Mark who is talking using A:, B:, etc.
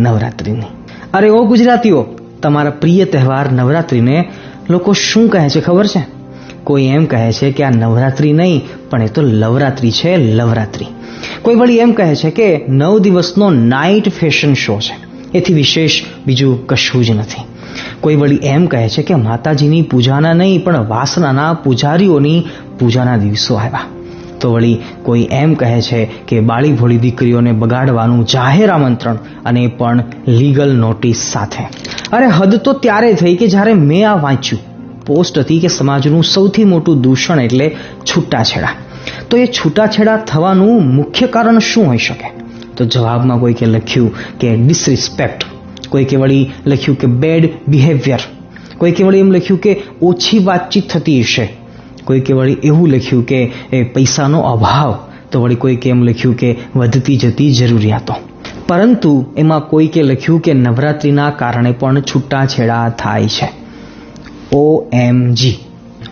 A: નવરાત્રિની. અરે ઓ ગુજરાતીઓ, તમારા પ્રિય તહેવાર નવરાત્રિને લોકો શું કહે છે ખબર છે? કોઈ એમ કહે છે કે આ નવરાત્રિ નહીં પણ એ તો લવરાત્રિ છે, લવરાત્રિ. કોઈ વળી એમ કહે છે કે 9 દિવસનો નાઇટ ફેશન શો છે, એથી વિશેષ બીજું કશું જ નથી. કોઈ વળી એમ કહે છે કે માતાજીની પૂજાના નહીં પણ વાસનાના પૂજારીઓની પૂજાના દિવસો આવ્યા. તો વળી કોઈ એમ કહે છે કે બાળી ભોળી દીકરીઓને બગાડવાનું જાહેર આમંત્રણ, અને પણ લીગલ નોટિસ સાથે. અરે હદ તો ત્યારે થઈ કે જ્યારે મેં આ વાંચ્યું. પોસ્ટ હતી કે સમાજનું સૌથી મોટું દૂષણ એટલે છૂટાછેડા. તો એ છૂટાછેડા થવાનું મુખ્ય કારણ શું હોઈ શકે? તો જવાબમાં કોઈકે લખ્યું કે ડિસરિસ્પેક્ટ, કોઈકે વળી લખ્યું કે બેડ બિહેવિયર, કોઈકે વળી એમ લખ્યું કે ઓછી વાતચીત થતી હશે, કોઈકે વળી એવું લખ્યું કે પૈસાનો અભાવ, તો વળી કોઈકે એમ લખ્યું કે વધતી જતી જરૂરિયાતો. પરંતુ એમાં કોઈકે લખ્યું કે નવરાત્રિના કારણે પણ છૂટાછેડા થાય છે. OMG.